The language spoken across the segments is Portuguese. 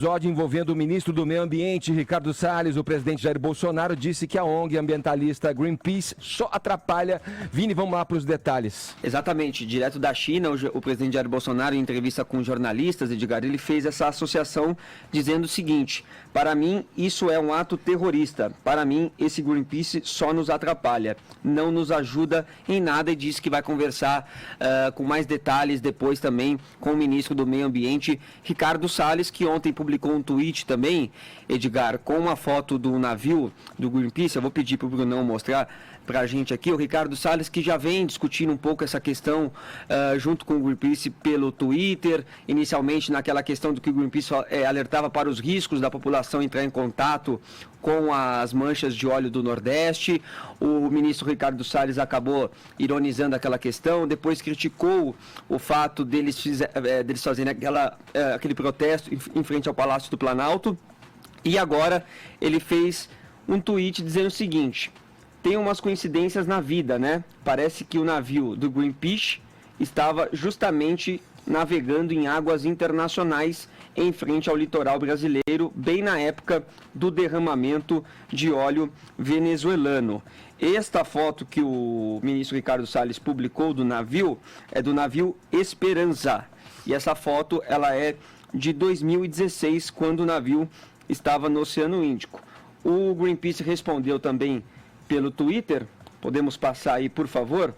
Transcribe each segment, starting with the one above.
Episódio envolvendo o ministro do Meio Ambiente, Ricardo Salles. O presidente Jair Bolsonaro disse que a ONG ambientalista Greenpeace só atrapalha. Vini, vamos lá para os detalhes. Exatamente. Direto da China, o presidente Jair Bolsonaro, em entrevista com jornalistas, Edgar, ele fez essa associação dizendo o seguinte: para mim, isso é um ato terrorista. Para mim, esse Greenpeace só nos atrapalha, não nos ajuda em nada, e disse que vai conversar com mais detalhes depois também com o ministro do Meio Ambiente, Ricardo Salles, que ontem publicou um tweet também, Edgar, com uma foto do navio do Greenpeace. Eu vou pedir para o Brunão mostrar para a gente aqui. O Ricardo Salles, que já vem discutindo um pouco essa questão junto com o Greenpeace pelo Twitter, inicialmente naquela questão do que o Greenpeace alertava para os riscos da população entrar em contato com as manchas de óleo do Nordeste. O ministro Ricardo Salles acabou ironizando aquela questão, depois criticou o fato deles fazerem aquele protesto em frente ao Palácio do Planalto, e agora ele fez um tweet dizendo o seguinte: tem umas coincidências na vida, né? Parece que o navio do Greenpeace estava justamente navegando em águas internacionais em frente ao litoral brasileiro, bem na época do derramamento de óleo venezuelano. Esta foto que o ministro Ricardo Salles publicou do navio é do navio Esperança. E essa foto ela é de 2016, quando o navio estava no Oceano Índico. O Greenpeace respondeu também pelo Twitter. Podemos passar aí, por favor,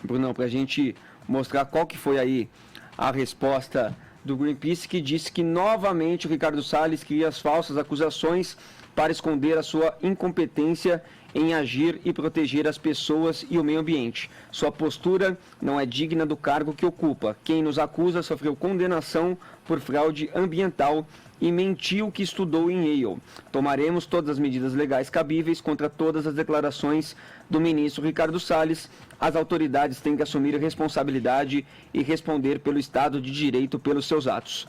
Brunão, para a gente mostrar qual que foi aí a resposta do Greenpeace, que disse que novamente o Ricardo Salles cria as falsas acusações para esconder a sua incompetência em agir e proteger as pessoas e o meio ambiente. Sua postura não é digna do cargo que ocupa. Quem nos acusa sofreu condenação por fraude ambiental e mentiu que estudou em Yale. Tomaremos todas as medidas legais cabíveis contra todas as declarações do ministro Ricardo Salles. As autoridades têm que assumir a responsabilidade e responder pelo Estado de Direito pelos seus atos.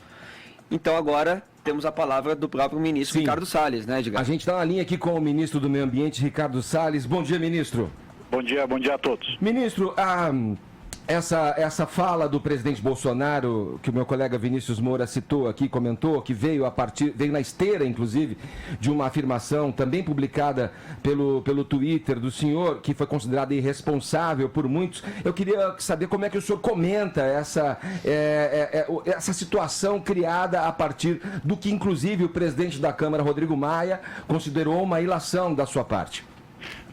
Então agora temos a palavra do próprio ministro Ricardo Salles, né, Edgar? A gente está na linha aqui com o ministro do Meio Ambiente, Ricardo Salles. Bom dia, ministro. Bom dia a todos. Ministro, essa fala do presidente Bolsonaro, que o meu colega Vinícius Moura citou aqui, comentou, que veio na esteira, inclusive, de uma afirmação também publicada pelo Twitter do senhor, que foi considerada irresponsável por muitos. Eu queria saber como é que o senhor comenta essa situação criada a partir do que, inclusive, o presidente da Câmara, Rodrigo Maia, considerou uma ilação da sua parte.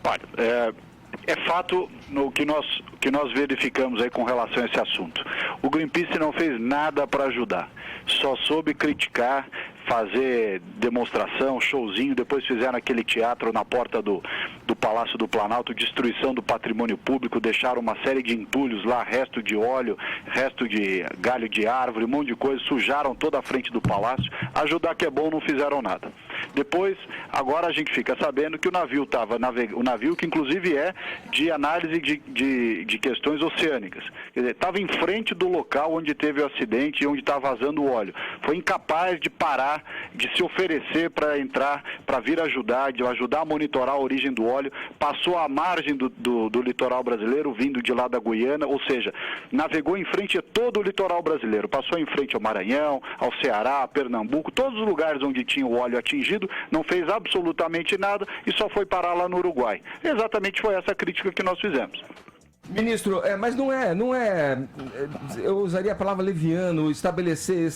Olha, é fato no que nós verificamos aí com relação a esse assunto. O Greenpeace não fez nada para ajudar, só soube criticar, fazer demonstração, showzinho. Depois fizeram aquele teatro na porta do Palácio do Planalto, destruição do patrimônio público, deixaram uma série de entulhos lá, resto de óleo, resto de galho de árvore, um monte de coisa, sujaram toda a frente do palácio. Ajudar que é bom, não fizeram nada. Depois, agora a gente fica sabendo que o navio estava o navio que inclusive é de análise de questões oceânicas. Quer dizer, estava em frente do local onde teve o acidente e onde está vazando o óleo. Foi incapaz de parar, de se oferecer para entrar, para vir ajudar, de ajudar a monitorar a origem do óleo. Passou à margem do litoral brasileiro, vindo de lá da Guiana, ou seja, navegou em frente a todo o litoral brasileiro. Passou em frente ao Maranhão, ao Ceará, a Pernambuco, todos os lugares onde tinha o óleo atingido, não fez absolutamente nada e só foi parar lá no Uruguai. Exatamente foi essa crítica que nós fizemos. Ministro, mas não é, eu usaria a palavra leviano, estabelecer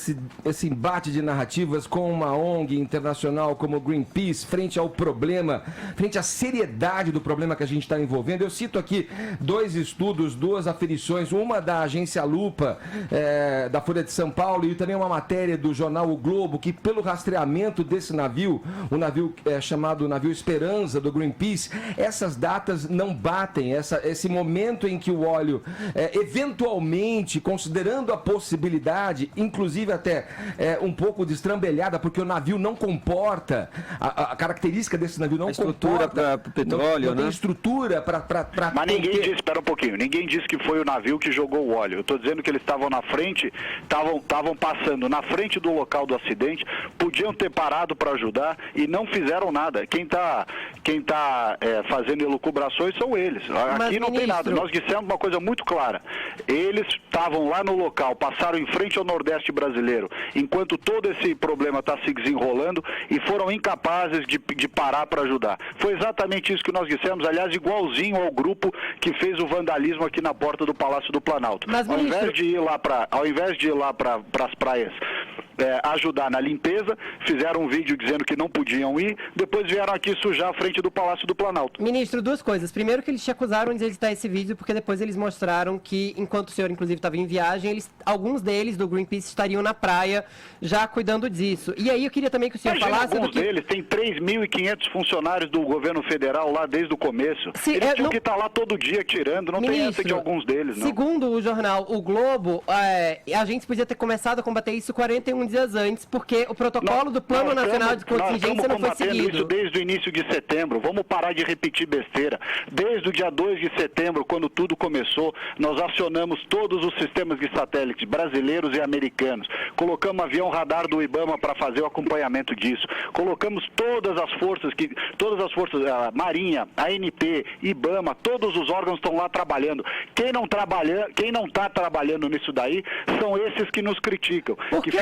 esse embate de narrativas com uma ONG internacional como o Greenpeace frente ao problema, frente à seriedade do problema que a gente está envolvendo. Eu cito aqui 2 estudos, 2 aferições, uma da agência Lupa, da Folha de São Paulo, e também uma matéria do jornal O Globo, que pelo rastreamento desse navio, o navio chamado navio Esperança, do Greenpeace, essas datas não batem, esse momento em que o óleo, eventualmente, considerando a possibilidade, inclusive até um pouco destrambelhada, porque o navio não comporta, a característica desse navio não estrutura para petróleo, não tem estrutura para... Mas ninguém disse, espera um pouquinho, ninguém disse que foi o navio que jogou o óleo. Eu estou dizendo que eles estavam na frente, estavam passando na frente do local do acidente, podiam ter parado para ajudar e não fizeram nada. Quem está fazendo elucubrações são eles. Aqui não tem nada. Nós dissemos uma coisa muito clara. Eles estavam lá no local, passaram em frente ao Nordeste brasileiro, enquanto todo esse problema está se desenrolando, e foram incapazes de parar para ajudar. Foi exatamente isso que nós dissemos, aliás, igualzinho ao grupo que fez o vandalismo aqui na porta do Palácio do Planalto. Mas, ao invés de ir lá para as praias ajudar na limpeza, fizeram um vídeo dizendo que não podiam ir, depois vieram aqui sujar a frente do Palácio do Planalto. Ministro, duas coisas. Primeiro, que eles te acusaram de editar esse vídeo, porque depois eles mostraram que, enquanto o senhor, inclusive, estava em viagem, alguns deles, do Greenpeace, estariam na praia já cuidando disso. E aí eu queria também que o senhor falasse... Alguns deles, tem 3.500 funcionários do governo federal lá desde o começo. Eles tinham que estar lá todo dia tirando, não tem essa de alguns deles, não. Segundo o jornal O Globo, a gente podia ter começado a combater isso 41 dias antes, porque o protocolo do Plano Nacional de Contingência não foi seguido. Nós estamos combatendo isso desde o início de setembro. Vamos parar de repetir besteira. Desde o dia 2 de setembro, quando tudo começou, nós acionamos todos os sistemas de satélite brasileiros e americanos. Colocamos avião radar do IBAMA para fazer o acompanhamento disso. Colocamos todas as forças, a Marinha, a ANP, IBAMA, todos os órgãos estão lá trabalhando. Quem não está trabalhando nisso daí são esses que nos criticam. Porque que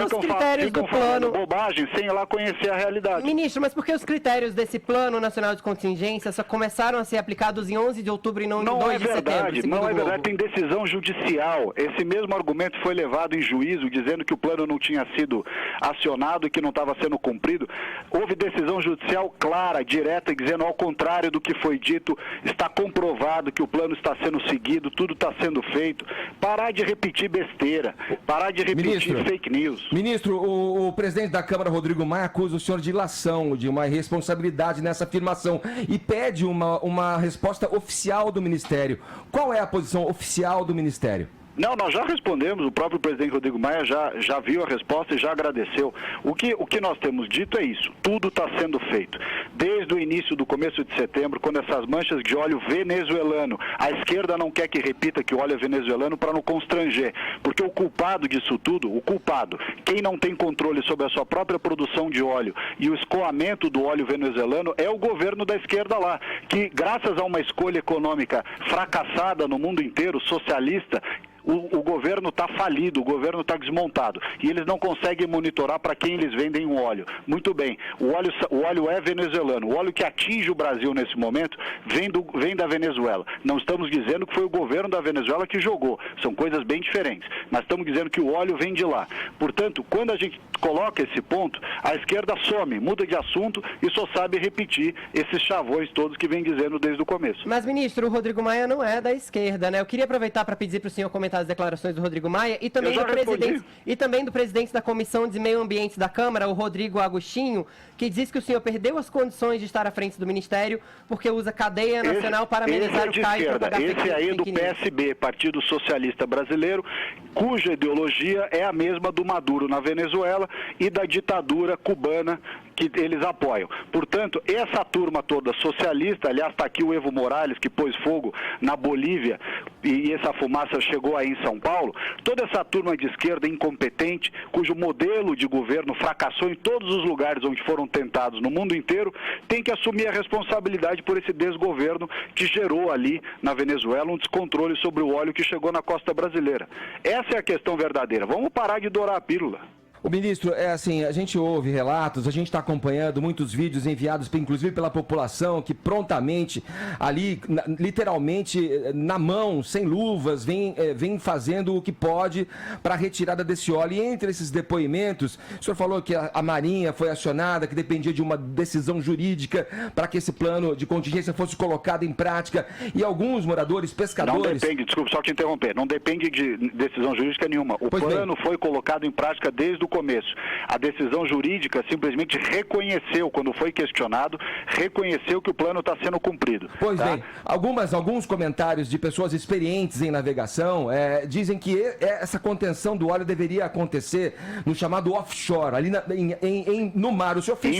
ficam falando bobagem sem ir lá conhecer a realidade. Ministro, mas por que os critérios desse Plano Nacional de Contingência só começaram a ser aplicados em 11 de outubro e não em 2 de setembro? Não é verdade, tem decisão judicial. Esse mesmo argumento foi levado em juízo, dizendo que o plano não tinha sido acionado e que não estava sendo cumprido. Houve decisão judicial clara, direta, dizendo ao contrário do que foi dito, está comprovado que o plano está sendo seguido, tudo está sendo feito. Parar de repetir besteira, parar de repetir fake news. Ministro, o presidente da Câmara, Rodrigo Maia, acusa o senhor de ilação, de uma irresponsabilidade nessa afirmação e pede uma resposta oficial do Ministério. Qual é a posição oficial do Ministério? Não, nós já respondemos, o próprio presidente Rodrigo Maia já viu a resposta e já agradeceu. O que nós temos dito é isso, tudo está sendo feito. Desde o início do começo de setembro, quando essas manchas de óleo venezuelano, a esquerda não quer que repita que o óleo é venezuelano para não constranger, porque o culpado disso tudo, quem não tem controle sobre a sua própria produção de óleo e o escoamento do óleo venezuelano é o governo da esquerda lá, que graças a uma escolha econômica fracassada no mundo inteiro, socialista, o governo está falido, o governo está desmontado e eles não conseguem monitorar para quem eles vendem o óleo. Muito bem, o óleo é venezuelano, o óleo que atinge o Brasil nesse momento vem da Venezuela. Não estamos dizendo que foi o governo da Venezuela que jogou, são coisas bem diferentes, mas estamos dizendo que o óleo vem de lá. Portanto, quando a gente coloca esse ponto, a esquerda some, muda de assunto e só sabe repetir esses chavões todos que vem dizendo desde o começo. Mas, ministro, o Rodrigo Maia não é da esquerda, né? Eu queria aproveitar para pedir para o senhor comentar as declarações do Rodrigo Maia e também do presidente da Comissão de Meio Ambiente da Câmara, o Rodrigo Agostinho, que diz que o senhor perdeu as condições de estar à frente do Ministério porque usa cadeia nacional para amenizar o CAI. Esse aí é do PSB, Partido Socialista Brasileiro, cuja ideologia é a mesma do Maduro na Venezuela e da ditadura cubana que eles apoiam. Portanto, essa turma toda socialista, aliás, está aqui o Evo Morales, que pôs fogo na Bolívia e essa fumaça chegou aí em São Paulo, toda essa turma de esquerda incompetente, cujo modelo de governo fracassou em todos os lugares onde foram tentados no mundo inteiro, tem que assumir a responsabilidade por esse desgoverno que gerou ali na Venezuela um descontrole sobre o óleo que chegou na costa brasileira. Essa é a questão verdadeira. Vamos parar de dourar a pílula. O ministro, a gente ouve relatos, a gente está acompanhando muitos vídeos enviados, inclusive pela população, que prontamente, ali, literalmente, na mão, sem luvas, vem fazendo o que pode para a retirada desse óleo. E entre esses depoimentos, o senhor falou que a Marinha foi acionada, que dependia de uma decisão jurídica para que esse plano de contingência fosse colocado em prática. E alguns moradores, pescadores... Não depende, desculpa, só te interromper, não depende de decisão jurídica nenhuma. O plano foi colocado em prática desde o começo. A decisão jurídica simplesmente reconheceu, quando foi questionado, reconheceu que o plano está sendo cumprido. Pois bem, alguns comentários de pessoas experientes em navegação dizem que essa contenção do óleo deveria acontecer no chamado offshore, ali no mar. O senhor fez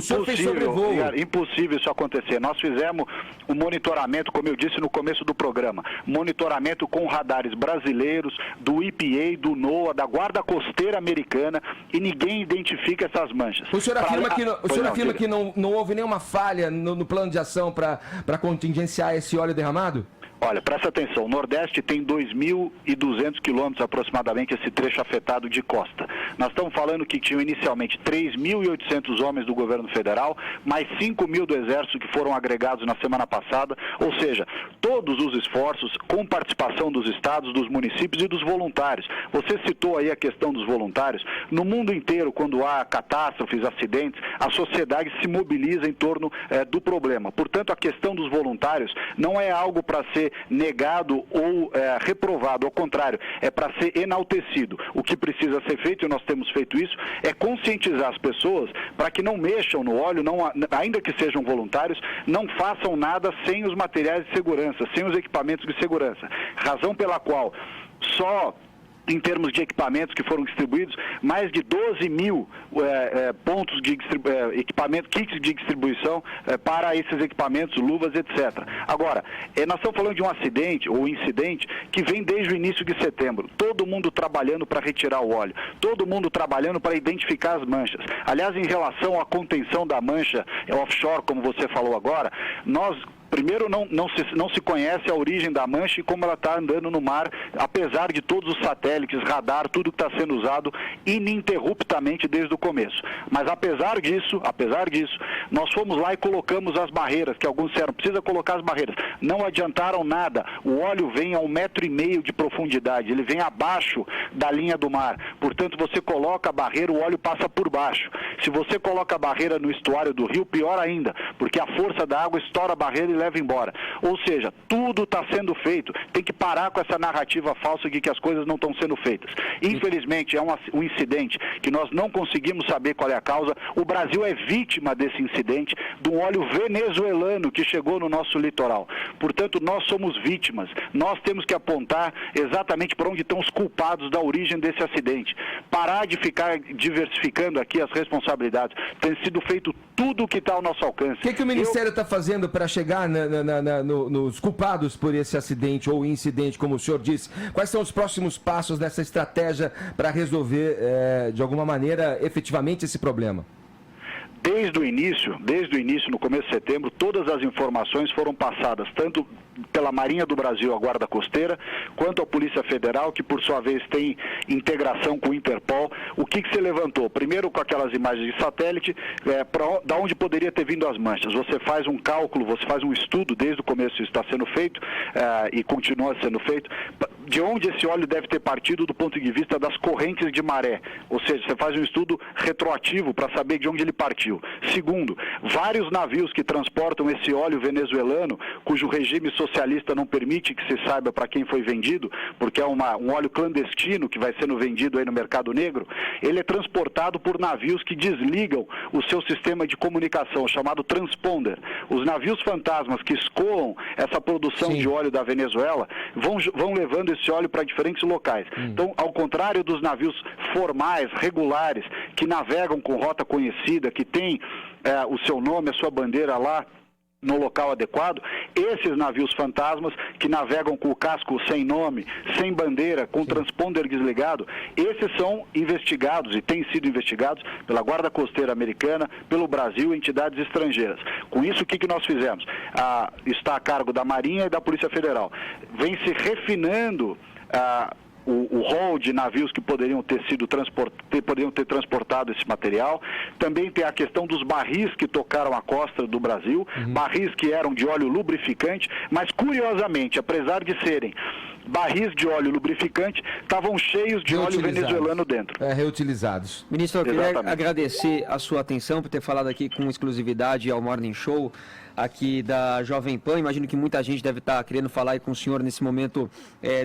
sobrevoo. Impossível isso acontecer. Nós fizemos um monitoramento, como eu disse no começo do programa, monitoramento com radares brasileiros, do EPA, do NOAA, da Guarda Costeira Americana, China e ninguém identifica essas manchas. O senhor afirma que não houve nenhuma falha no plano de ação para contingenciar esse óleo derramado? Olha, presta atenção, o Nordeste tem 2.200 quilômetros aproximadamente esse trecho afetado de costa. Nós estamos falando que tinham inicialmente 3.800 homens do governo federal, mais 5.000 do Exército que foram agregados na semana passada, ou seja, todos os esforços com participação dos estados, dos municípios e dos voluntários. Você citou aí a questão dos voluntários. No mundo inteiro, quando há catástrofes, acidentes, a sociedade se mobiliza em torno do problema. Portanto, a questão dos voluntários não é algo para ser negado ou reprovado, ao contrário, é para ser enaltecido. O que precisa ser feito, e nós temos feito isso, é conscientizar as pessoas para que não mexam no óleo, ainda que sejam voluntários, não façam nada sem os materiais de segurança, sem os equipamentos de segurança. Razão pela qual só em termos de equipamentos que foram distribuídos, mais de 12 mil pontos de equipamento, kits de distribuição para esses equipamentos, luvas, etc. Agora, nós estamos falando de um acidente ou incidente que vem desde o início de setembro. Todo mundo trabalhando para retirar o óleo, todo mundo trabalhando para identificar as manchas. Aliás, em relação à contenção da mancha offshore, como você falou agora, primeiro, não se conhece a origem da mancha e como ela está andando no mar, apesar de todos os satélites, radar, tudo que está sendo usado ininterruptamente desde o começo. Mas apesar disso, nós fomos lá e colocamos as barreiras, que alguns disseram, precisa colocar as barreiras. Não adiantaram nada. O óleo vem a 1,5 metro de profundidade, ele vem abaixo da linha do mar. Portanto, você coloca a barreira, o óleo passa por baixo. Se você coloca a barreira no estuário do rio, pior ainda, porque a força da água estoura a barreira e leva embora. Ou seja, tudo está sendo feito. Tem que parar com essa narrativa falsa de que as coisas não estão sendo feitas. Infelizmente, é um incidente que nós não conseguimos saber qual é a causa. O Brasil é vítima desse incidente, de um óleo venezuelano que chegou no nosso litoral. Portanto, nós somos vítimas. Nós temos que apontar exatamente para onde estão os culpados da origem desse acidente. Parar de ficar diversificando aqui as responsabilidades. Tem sido feito tudo o que está ao nosso alcance. O que o Ministério está fazendo para chegar nos culpados por esse acidente ou incidente, como o senhor disse? Quais são os próximos passos dessa estratégia para resolver, de alguma maneira, efetivamente esse problema? Desde o início, no começo de setembro, todas as informações foram passadas, tanto pela Marinha do Brasil, a Guarda Costeira, quanto a Polícia Federal, que por sua vez tem integração com o Interpol. O que se levantou? Primeiro com aquelas imagens de satélite, da onde poderia ter vindo as manchas. Você faz um cálculo, você faz um estudo, desde o começo isso está sendo feito e continua sendo feito, de onde esse óleo deve ter partido do ponto de vista das correntes de maré. Ou seja, você faz um estudo retroativo para saber de onde ele partiu. Segundo, vários navios que transportam esse óleo venezuelano, cujo regime socialista não permite que se saiba para quem foi vendido, porque é um óleo clandestino que vai sendo vendido aí no mercado negro, ele é transportado por navios que desligam o seu sistema de comunicação, chamado transponder. Os navios fantasmas que escoam essa produção de óleo da Venezuela vão levando esse óleo para diferentes locais. Então, ao contrário dos navios formais, regulares, que navegam com rota conhecida, que tem o seu nome, a sua bandeira lá no local adequado, esses navios fantasmas que navegam com o casco sem nome, sem bandeira, com o transponder desligado, esses são investigados e têm sido investigados pela Guarda Costeira Americana, pelo Brasil e entidades estrangeiras. Com isso, o que nós fizemos? Está a cargo da Marinha e da Polícia Federal. Vem se refinando o rol de navios que poderiam ter transportado esse material. Também tem a questão dos barris que tocaram a costa do Brasil, barris que eram de óleo lubrificante, mas curiosamente, apesar de serem barris de óleo lubrificante, estavam cheios de óleo venezuelano dentro. Reutilizados. Ministro, eu queria agradecer a sua atenção por ter falado aqui com exclusividade ao Morning Show aqui da Jovem Pan. Imagino que muita gente deve estar querendo falar aí com o senhor nesse momento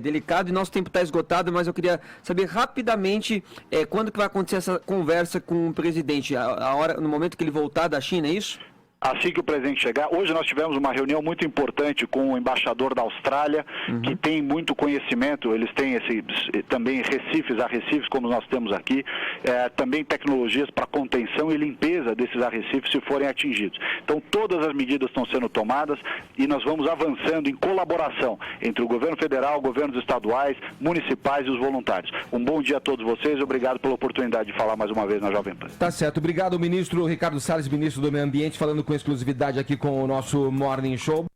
delicado e nosso tempo está esgotado, mas eu queria saber rapidamente quando que vai acontecer essa conversa com o presidente, no momento que ele voltar da China, é isso? Assim que o presidente chegar, hoje nós tivemos uma reunião muito importante com o embaixador da Austrália, que tem muito conhecimento, eles têm também arrecifes como nós temos aqui, também tecnologias para contenção e limpeza desses arrecifes se forem atingidos. Então todas as medidas estão sendo tomadas e nós vamos avançando em colaboração entre o governo federal, governos estaduais, municipais e os voluntários. Um bom dia a todos vocês, obrigado pela oportunidade de falar mais uma vez na Jovem Pan. Tá certo, obrigado ministro Ricardo Salles, ministro do Meio Ambiente, falando com exclusividade aqui com o nosso Morning Show.